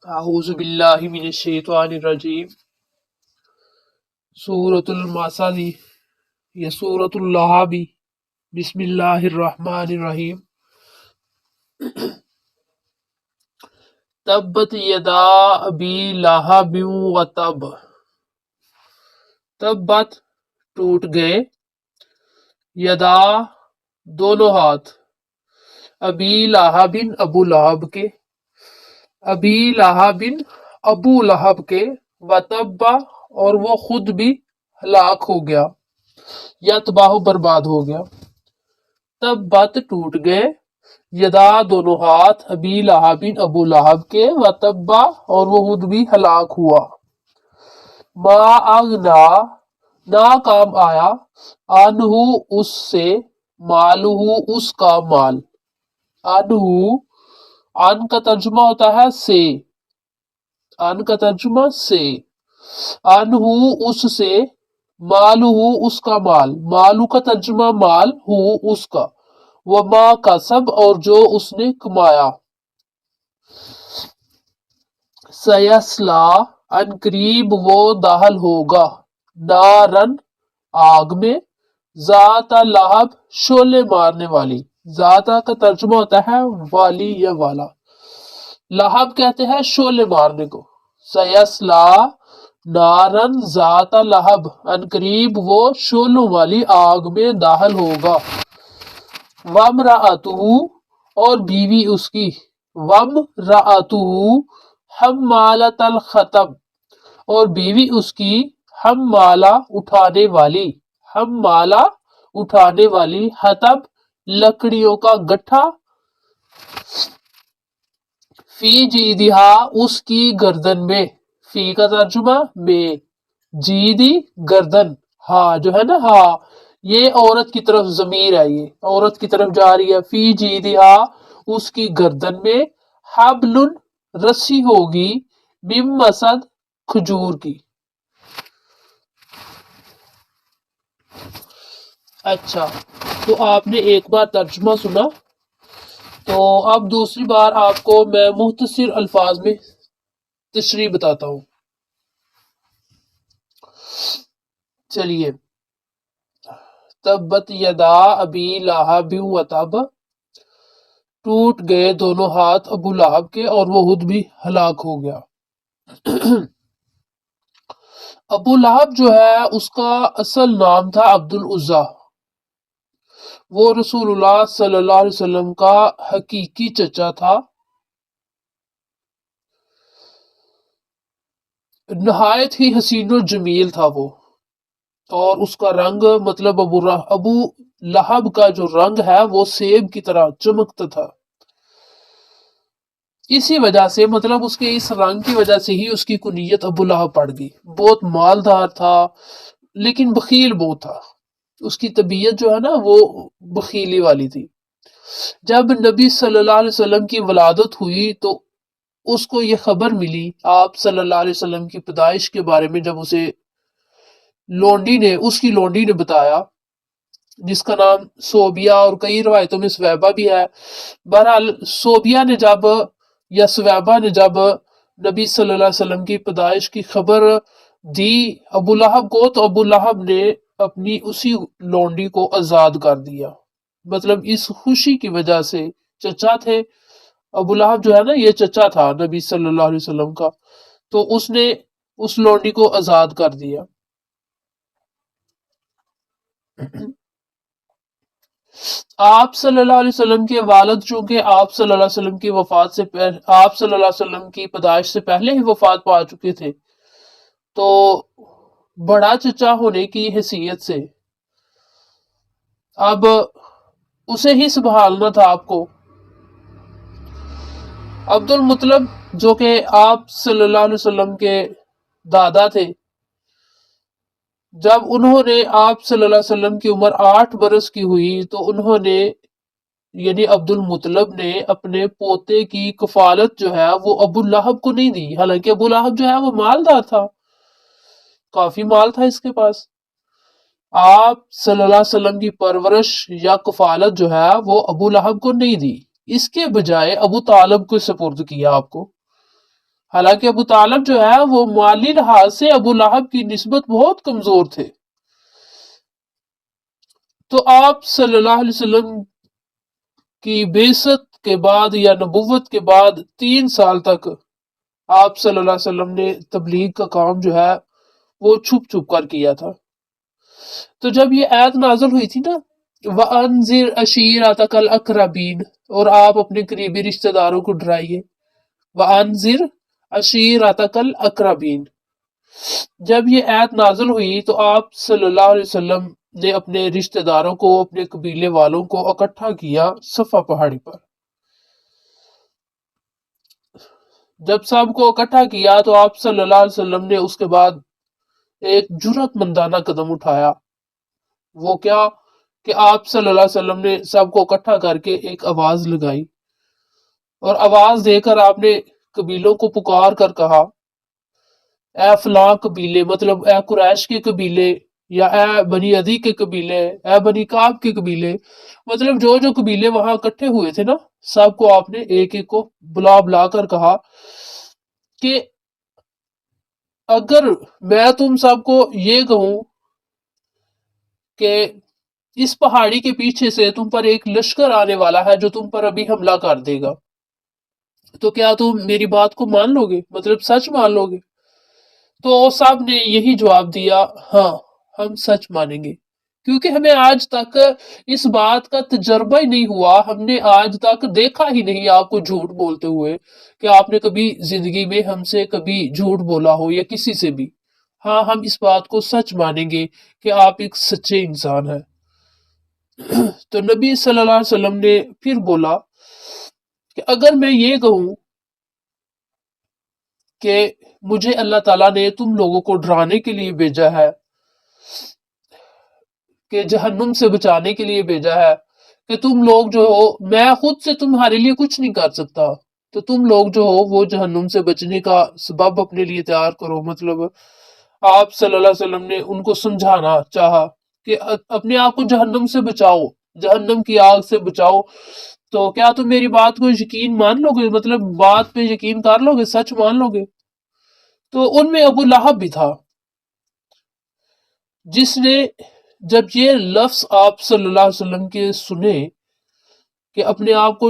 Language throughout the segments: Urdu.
اعوذ باللہ من الشیطان الرجیم۔ سورۃ المسد یا سورۃ اللہب۔ بسم اللہ الرحمن الرحیم۔ تبت یدا ابی لہب وتب۔ تبت ٹوٹ گئے، یدا دونوں ہاتھ، ابی لہب ابو لہب کے، ابی لہب ابو لہب کے، وتب اور وہ خود بھی ہلاک ہو گیا یا تباہ و برباد ہو گیا۔ تبت ٹوٹ گئے، یدا دونوں ہاتھ، ابی لہب ابو لہب کے، وتب اور وہ خود بھی ہلاک ہوا۔ ما اغنا نہ کام آیا، عنہ اس سے، مالہ اس کا مال، عنہ ان کا ترجمہ ہوتا ہے سے، ان کا ترجمہ سے، عنہ اس سے، مالہ اس کا مال، مالو کا ترجمہ مال، ہو اس کا، وما کسب اور جو اس نے کمایا، سیصلا ان قریب وہ داخل ہوگا، نارن آگ میں، ذات لہب شعلے مارنے والی، ذاتہ کا ترجمہ ہوتا ہے والی یا والا، لہب کہتے ہیں شعلے مارنے کو، سیصلا نارن ذات لہب ان قریب وہ شعلوں والی آگ میں داخل ہوگا، وامرأتہ اور بیوی اس کی، وامرأتہ حمالۃ الحطب اور بیوی اس کی، حمالہ اٹھانے والی، حمالہ اٹھانے والی، حطب لکڑیوں کا گٹھا، فی جیدہا اس کی گردن میں، فی کا ترجمہ میں، جیدی گردن، ہاں جو ہے نا ہاں یہ عورت کی طرف ضمیر ہے، یہ عورت کی طرف جا رہی ہے، فی جیدہا اس کی گردن میں، حبل رسی ہوگی، من مسد کھجور کی۔ اچھا تو آپ نے ایک بار ترجمہ سنا، تو اب دوسری بار آپ کو میں مختصر الفاظ میں تشریح بتاتا ہوں۔ چلیے، تبت یدا ابی لہب وتب، ٹوٹ گئے دونوں ہاتھ ابو لہب کے اور وہ خود بھی ہلاک ہو گیا۔ ابو لہب جو ہے اس کا اصل نام تھا عبد العزیٰ، وہ رسول اللہ صلی اللہ علیہ وسلم کا حقیقی چچا تھا، نہایت ہی حسین و جمیل تھا وہ، اور اس کا رنگ مطلب ابو لہب کا جو رنگ ہے وہ سیب کی طرح چمکتا تھا، اسی وجہ سے مطلب اس کے اس رنگ کی وجہ سے ہی اس کی کنیت ابو لہب پڑ گئی۔ بہت مالدار تھا لیکن بخیل بہت تھا، اس کی طبیعت جو ہے نا وہ بخیلی والی تھی۔ جب نبی صلی اللہ علیہ وسلم کی ولادت ہوئی تو اس کو یہ خبر ملی آپ صلی اللہ علیہ وسلم کی پیدائش کے بارے میں، جب اسے اس کی لونڈی نے بتایا، جس کا نام صوبیہ اور کئی روایتوں میں سویبہ بھی ہے۔ بہرحال صوبیہ نے جب یا سویبہ نے جب نبی صلی اللہ علیہ وسلم کی پیدائش کی خبر دی ابو لہب کو، تو ابو لہب نے اپنی اسی لونڈی کو آزاد کر دیا، مطلب اس خوشی کی وجہ سے، چچا تھے ابو لہب جو ہے نا، یہ چچا تھا نبی صلی اللہ علیہ وسلم کا، تو اس نے اس لونڈی کو آزاد کر دیا۔ آپ صلی اللہ علیہ وسلم کے والد چونکہ آپ صلی اللہ علیہ وسلم کی وفات سے آپ صلی اللہ علیہ وسلم کی پیدائش سے پہلے ہی وفات پا چکے تھے، تو بڑا چچا ہونے کی حیثیت سے اب اسے ہی سنبھالنا تھا آپ کو۔ عبد المطلب جو کہ آپ صلی اللہ علیہ وسلم کے دادا تھے، جب انہوں نے آپ صلی اللہ علیہ وسلم کی عمر 8 برس کی ہوئی تو انہوں نے یعنی عبد المطلب نے اپنے پوتے کی کفالت جو ہے وہ ابو لہب کو نہیں دی، حالانکہ ابو لہب جو ہے وہ مالدار تھا، کافی مال تھا اس کے پاس۔ آپ صلی اللہ علیہ وسلم کی پرورش یا کفالت جو ہے وہ ابو لہب کو نہیں دی، اس کے بجائے ابو طالب کو سپرد کیا آپ کو۔ حالانکہ ابو طالب جو ہے وہ مالی لحاظ سے ابو لہب کی نسبت بہت کمزور تھے. تو آپ صلی اللہ علیہ وسلم کی بعثت کے بعد یا نبوت کے بعد 3 سال تک آپ صلی اللہ علیہ وسلم نے تبلیغ کا کام جو ہے وہ چھپ چھپ کر کیا تھا. تو جب یہ آیت نازل ہوئی تھی نا وَأَنذِرْ عَشِيرَتَكَ الْأَقْرَبِينَ، اور آپ اپنے قریبی رشتہ داروں کو ڈرائیے. وَأَنذِرْ عَشِيرَتَكَ الْأَقْرَبِينَ، جب یہ آیت نازل ہوئی تو آپ صلی اللہ علیہ وسلم نے اپنے رشتہ داروں کو، اپنے قبیلے والوں کو اکٹھا کیا صفا پہاڑی پر. جب سب کو اکٹھا کیا تو آپ صلی اللہ علیہ وسلم نے اس کے بعد ایک جرأت مندانہ قدم اٹھایا. وہ کیا کہ آپ صلی اللہ علیہ وسلم نے سب کو اکٹھا کر کے ایک آواز لگائی، اور آواز دے کر آپ نے قبیلوں کو پکار کر کہا اے فلاں قبیلے، مطلب اے قریش کے قبیلے، یا اے بنی عدی کے قبیلے، اے بنی کعب کے قبیلے، مطلب جو جو قبیلے وہاں اکٹھے ہوئے تھے نا، سب کو آپ نے ایک ایک کو بلا بلا کر کہا کہ اگر میں تم سب کو یہ کہوں کہ اس پہاڑی کے پیچھے سے تم پر ایک لشکر آنے والا ہے جو تم پر ابھی حملہ کر دے گا، تو کیا تم میری بات کو مان لو گے، مطلب سچ مان لو گے؟ تو سب نے یہی جواب دیا ہاں ہم سچ مانیں گے، کیونکہ ہمیں آج تک اس بات کا تجربہ ہی نہیں ہوا، ہم نے آج تک دیکھا ہی نہیں آپ کو جھوٹ بولتے ہوئے کہ آپ نے کبھی زندگی میں ہم سے کبھی جھوٹ بولا ہو یا کسی سے بھی. ہاں ہم اس بات کو سچ مانیں گے کہ آپ ایک سچے انسان ہیں. تو نبی صلی اللہ علیہ وسلم نے پھر بولا کہ اگر میں یہ کہوں کہ مجھے اللہ تعالیٰ نے تم لوگوں کو ڈرانے کے لیے بھیجا ہے، کہ جہنم سے بچانے کے لیے بھیجا ہے، کہ تم لوگ جو ہو، میں خود سے تمہارے لیے کچھ نہیں کر سکتا، تو تم لوگ جو ہو وہ جہنم سے بچنے کا سبب اپنے لیے تیار کرو. مطلب آپ صلی اللہ علیہ وسلم نے ان کو سمجھانا چاہا کہ اپنے آپ کو جہنم سے بچاؤ، جہنم کی آگ سے بچاؤ. تو کیا تم میری بات کو یقین مان لو گے، مطلب بات پہ یقین کر لو گے، سچ مان لو گے؟ تو ان میں ابو لہب بھی تھا، جس نے جب یہ لفظ آپ صلی اللہ علیہ وسلم کے سنے کہ اپنے آپ کو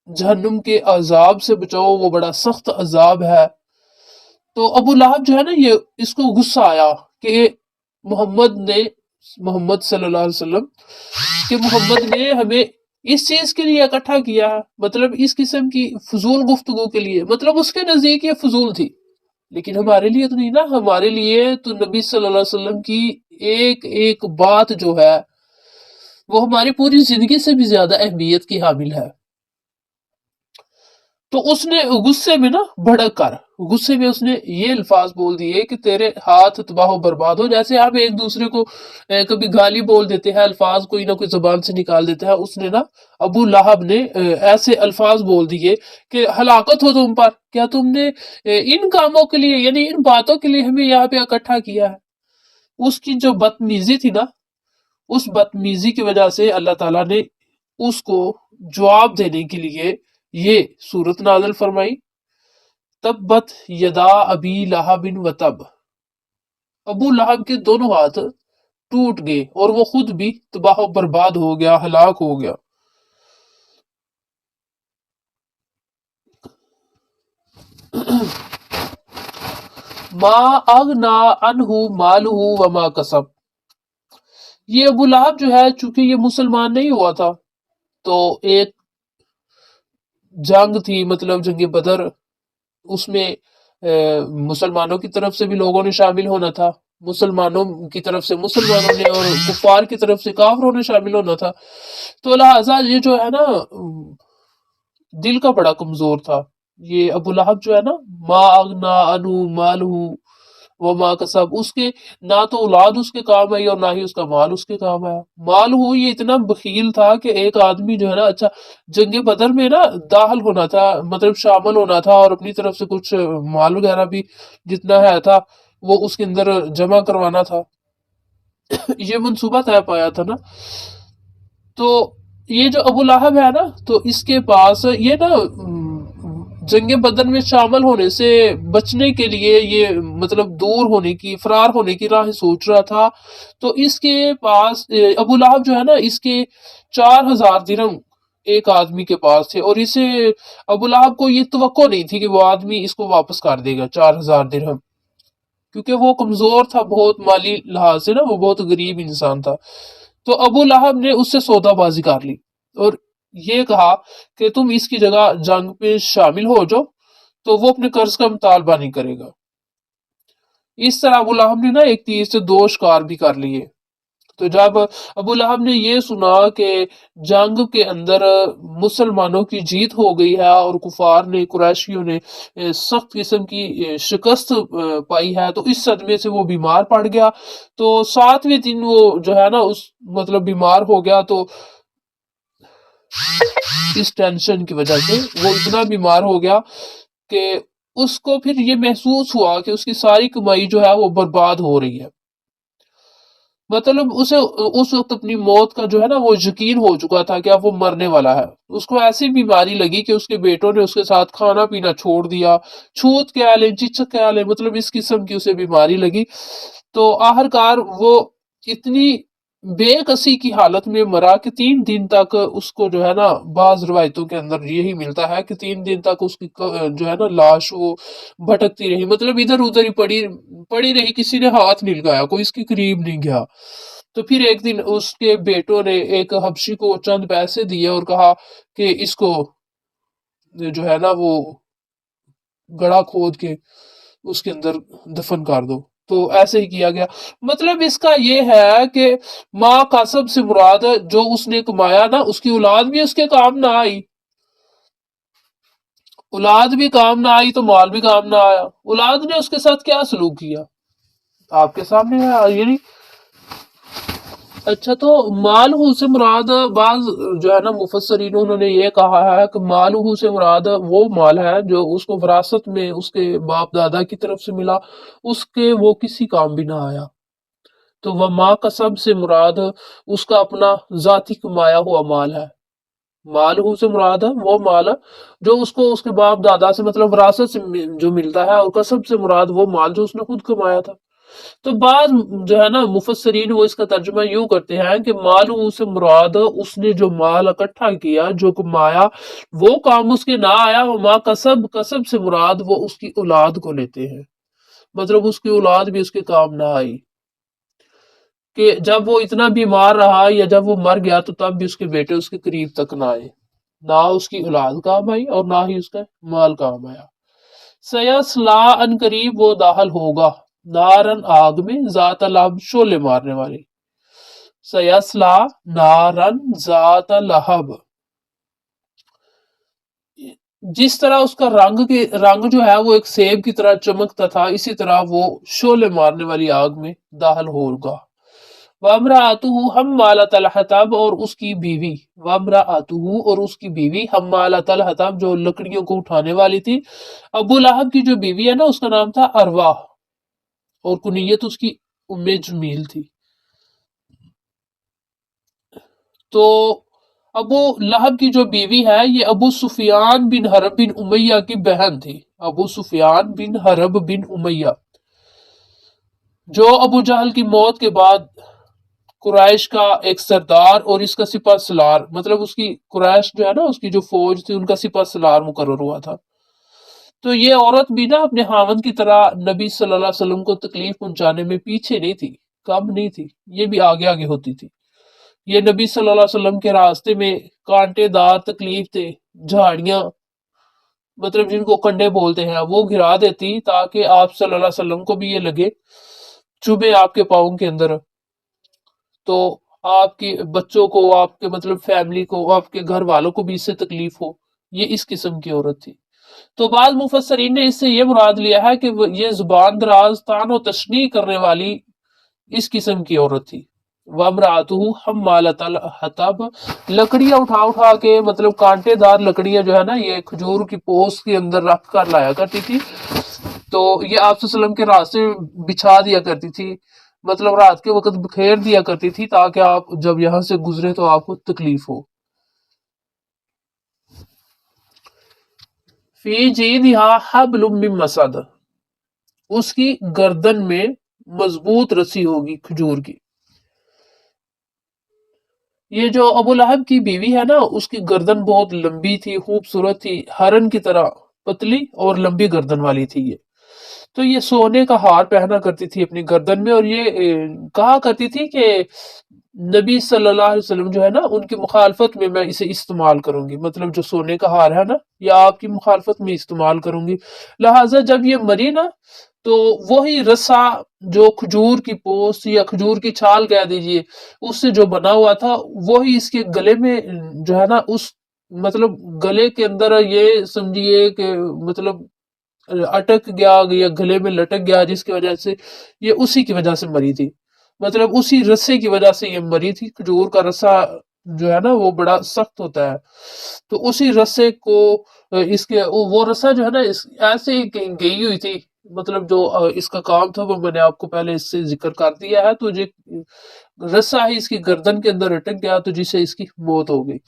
جہنم کے عذاب سے بچاؤ، وہ بڑا سخت عذاب ہے، تو ابو لہب جو ہے نا، یہ اس کو غصہ آیا کہ محمد صلی اللہ علیہ وسلم کہ محمد نے ہمیں اس چیز کے لیے اکٹھا کیا ہے، مطلب اس قسم کی فضول گفتگو کے لیے. مطلب اس کے نزدیک یہ فضول تھی، لیکن ہمارے لیے تو نہیں نا. ہمارے لیے تو نبی صلی اللہ علیہ وسلم کی ایک ایک بات جو ہے وہ ہماری پوری زندگی سے بھی زیادہ اہمیت کی حامل ہے. تو اس نے غصے میں نا بھڑک کر، غصے میں اس نے یہ الفاظ بول دیے کہ تیرے ہاتھ تباہ و برباد ہو. جیسے ہم ایک دوسرے کو کبھی گالی بول دیتے ہیں، الفاظ کوئی نہ کوئی زبان سے نکال دیتے ہیں، اس نے نا ابو لہب نے ایسے الفاظ بول دیے کہ ہلاکت ہو تم پر، کیا تم نے ان کاموں کے لیے، یعنی ان باتوں کے لیے ہمیں یہاں پہ اکٹھا کیا ہے. اس کی جو بدتمیزی تھی نا، اس بدتمیزی کی وجہ سے اللہ تعالیٰ نے اس کو جواب دینے کے لیے یہ صورت نازل فرمائی تبت یدا ابی لہب وتب. ابو لہب کے دونوں ہاتھ ٹوٹ گئے اور وہ خود بھی تباہ و برباد ہو گیا، ہلاک ہو گیا. ما اغنا عنہ مالہ وما کسب. یہ ابو لہب جو ہے چونکہ یہ مسلمان نہیں ہوا تھا، تو ایک جنگ تھی، مطلب جنگ بدر، اس میں مسلمانوں کی طرف سے بھی لوگوں نے شامل ہونا تھا، مسلمانوں کی طرف سے مسلمانوں نے اور کفار کی طرف سے کافروں نے شامل ہونا تھا. تو لہٰذا یہ جو ہے نا دل کا بڑا کمزور تھا. یہ ابو لہب جو ہے نا، ما اغنا عنہ مالہ وما کسب، اس کے نہ تو اولاد اس کے کام آئی اور نہ ہی اس کا مال اس کے کام آیا. مال ہو یہ اتنا بخیل تھا کہ ایک آدمی جو ہے نا، اچھا جنگ بدر میں نا داخل ہونا تھا، مطلب شامل ہونا تھا، اور اپنی طرف سے کچھ مال وغیرہ بھی جتنا ہے تھا وہ اس کے اندر جمع کروانا تھا. یہ منصوبہ طے پایا تھا نا. تو یہ جو ابو لہب ہے نا، تو اس کے پاس یہ نا جنگ بدر میں شامل ہونے سے بچنے کے لیے یہ مطلب دور ہونے کی، فرار ہونے کی راہ سوچ رہا تھا، تو اس کے پاس ابو لہب جو ہے نا، اس کے 4000 درہم ایک آدمی کے پاس تھے، اور اسے ابو لہب کو یہ توقع نہیں تھی کہ وہ آدمی اس کو واپس کر دے گا 4000 درہم، کیونکہ وہ کمزور تھا بہت مالی لحاظ سے نا، وہ بہت غریب انسان تھا۔ تو ابو لہب نے اس سے سودا بازی کر لی اور یہ کہا کہ تم اس کی جگہ جنگ میں شامل ہو جاؤ، تو وہ اپنے قرض کا مطالبہ نہیں کرے گا۔ اس طرح ابو لہب نے نا ایک تیر سے 2 شکار بھی کر لیے۔ تو جب ابو لہب نے یہ سنا کہ جنگ کے اندر مسلمانوں کی جیت ہو گئی ہے اور کفار نے، قریشیوں نے سخت قسم کی شکست پائی ہے، تو اس صدمے سے وہ بیمار پڑ گیا۔ تو 7ویں دن وہ جو ہے نا اس مطلب بیمار ہو گیا، تو اس ٹینشن کی وجہ سے وہ اتنا بیمار ہو گیا کہ اس کو پھر یہ محسوس ہوا کہ اس کی ساری کمائی جو ہے وہ برباد ہو رہی ہے۔ مطلب اسے اس وقت اپنی موت کا جو ہے نا وہ یقین ہو چکا تھا کہ اب وہ مرنے والا ہے۔ اس کو ایسی بیماری لگی کہ اس کے بیٹوں نے اس کے ساتھ کھانا پینا چھوڑ دیا، چھوت کیا لیں، چچک کیا لیں، مطلب اس قسم کی اسے بیماری لگی۔ تو آخرکار وہ اتنی بے کسی کی حالت میں مرا کہ 3 دن تک اس کو جو ہے نا، بعض روایتوں کے اندر یہی ملتا ہے کہ 3 دن تک اس کی جو ہے نا لاش وہ بھٹکتی رہی، مطلب ادھر ادھر ہی پڑی رہی، کسی نے ہاتھ نہیں لگایا، کوئی اس کے قریب نہیں گیا۔ تو پھر ایک دن اس کے بیٹوں نے ایک حبشی کو چند پیسے دیے اور کہا کہ اس کو جو ہے نا وہ گڑھا کھود کے اس کے اندر دفن کر دو۔ تو ایسے ہی کیا گیا۔ مطلب اس کا یہ ہے کہ ماں کسب سے مراد جو اس نے کمایا نا، اس کی اولاد بھی اس کے کام نہ آئی، اولاد بھی کام نہ آئی تو مال بھی کام نہ آیا۔ اولاد نے اس کے ساتھ کیا سلوک کیا آپ کے سامنے ہے، یعنی اچھا تو مال ہو سے مراد، بعض جو ہے نا مفسرین انہوں نے یہ کہا ہے کہ مال ہو سے مراد وہ مال ہے جو اس کو وراثت میں اس کے باپ دادا کی طرف سے ملا، اس کے وہ کسی کام بھی نہ آیا۔ تو وہ ماں کا سب سے مراد اس کا اپنا ذاتی کمایا ہوا مال ہے۔ مال ہو سے مراد ہے وہ مال جو اس کو اس کے باپ دادا سے مطلب وراثت سے جو ملتا ہے، اور کسب سے مراد وہ مال جو اس نے خود کمایا تھا۔ تو بعض جو ہے نا مفسرین وہ اس کا ترجمہ یوں کرتے ہیں کہ مال سے مراد اس نے جو مال اکٹھا کیا، جو کمایا، وہ کام اس کے نہ آیا۔ ماں کسب سے مراد وہ اس کی اولاد کو لیتے ہیں، مطلب اس کی اولاد بھی اس کے کام نہ آئی، کہ جب وہ اتنا بیمار رہا یا جب وہ مر گیا تو تب بھی اس کے بیٹے اس کے قریب تک نہ آئے، نہ اس کی اولاد کام آئی اور نہ ہی اس کا مال کام آیا۔ سیسلا ان قریب وہ داخل ہوگا، نارن آگ میں، ذات لہب شعلے مارنے والی۔ سیسلا نارن ذات لہب، جس طرح اس کا رنگ جو ہے وہ ایک سیب کی طرح چمکتا تھا، اسی طرح وہ شعلے مارنے والی آگ میں داخل ہوگا۔ وامرأتہ حمالۃ الحطب، اور اس کی بیوی، وامرأتہ اور اس کی بیوی، حمالۃ الحطب جو لکڑیوں کو اٹھانے والی تھی۔ ابو لہب کی جو بیوی ہے نا اس کا نام تھا ارواح، اور کنیت اس کی ام جمیل تھی۔ تو ابو لہب کی جو بیوی ہے یہ ابو سفیان بن حرب بن امیہ کی بہن تھی۔ ابو سفیان بن حرب بن امیہ جو ابو جہل کی موت کے بعد قریش کا ایک سردار اور اس کا سپہ سالار، مطلب اس کی قریش جو ہے نا اس کی جو فوج تھی ان کا سپہ سالار مقرر ہوا تھا۔ تو یہ عورت بھی نا اپنے خاوند کی طرح نبی صلی اللہ علیہ وسلم کو تکلیف پہنچانے میں پیچھے نہیں تھی، کم نہیں تھی، یہ بھی آگے آگے ہوتی تھی۔ یہ نبی صلی اللہ علیہ وسلم کے راستے میں کانٹے دار تکلیف تھے، جھاڑیاں، مطلب جن کو کنڈے بولتے ہیں، وہ گرا دیتی تاکہ آپ صلی اللہ علیہ وسلم کو بھی یہ لگے، چبھے آپ کے پاؤں کے اندر، تو آپ کے بچوں کو، آپ کے مطلب فیملی کو، آپ کے گھر والوں کو بھی اس سے تکلیف ہو۔ یہ اس قسم کی عورت تھی۔ تو بعض مفسرین نے اس سے یہ مراد لیا ہے کہ یہ زبان دراز، طعن و تشنیع کرنے والی اس قسم کی عورت تھی۔ وامرأتہ حمالۃ الحطب، لکڑیاں اٹھا کے، مطلب کانٹے دار لکڑیاں جو ہے نا یہ کھجور کی پوس کے اندر رکھ کر لایا کرتی تھی، تو یہ آپ صلی اللہ علیہ وسلم کے راستے میں بچھا دیا کرتی تھی، مطلب رات کے وقت بکھیر دیا کرتی تھی تاکہ آپ جب یہاں سے گزرے تو آپ کو تکلیف ہو۔ فی جیدہا حبل من مسد، اس کی گردن میں مضبوط رسی ہوگی کھجور کی. یہ جو ابو لہب کی بیوی ہے نا، اس کی گردن بہت لمبی تھی، خوبصورت تھی، ہرن کی طرح پتلی اور لمبی گردن والی تھی یہ. تو یہ سونے کا ہار پہنا کرتی تھی اپنی گردن میں، اور یہ کہا کرتی تھی کہ نبی صلی اللہ علیہ وسلم جو ہے نا، ان کی مخالفت میں میں اسے استعمال کروں گی. مطلب جو سونے کا ہار ہے نا، یہ آپ کی مخالفت میں استعمال کروں گی. لہٰذا جب یہ مری نا، تو وہی رسا جو کھجور کی پوست یا کھجور کی چھال کہہ دیجئے اس سے جو بنا ہوا تھا، وہی اس کے گلے میں جو ہے نا، اس مطلب گلے کے اندر یہ سمجھیے کہ مطلب اٹک گیا یا گلے میں لٹک گیا، جس کی وجہ سے یہ اسی کی وجہ سے مری تھی. مطلب اسی رسے کی وجہ سے یہ مری تھی. کھجور کا رسا جو ہے نا وہ بڑا سخت ہوتا ہے، تو اسی رسے کو اس کے وہ رسا جو ہے نا ایسے ہی گئی ہوئی تھی. مطلب جو اس کا کام تھا وہ میں نے آپ کو پہلے اس سے ذکر کر دیا ہے. تو جو رسا ہی اس کی گردن کے اندر اٹک گیا، تو جس سے اس کی موت ہو گئی.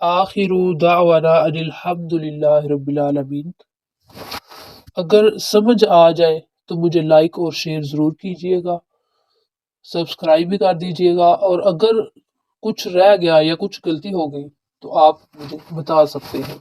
آخر دعوانا ان الحمد للہ رب العالمین. اگر سمجھ آ جائے تو مجھے لائک اور شیئر ضرور کیجیے گا، سبسکرائب بھی کر دیجیے گا، اور اگر کچھ رہ گیا یا کچھ غلطی ہو گئی تو آپ مجھے بتا سکتے ہیں.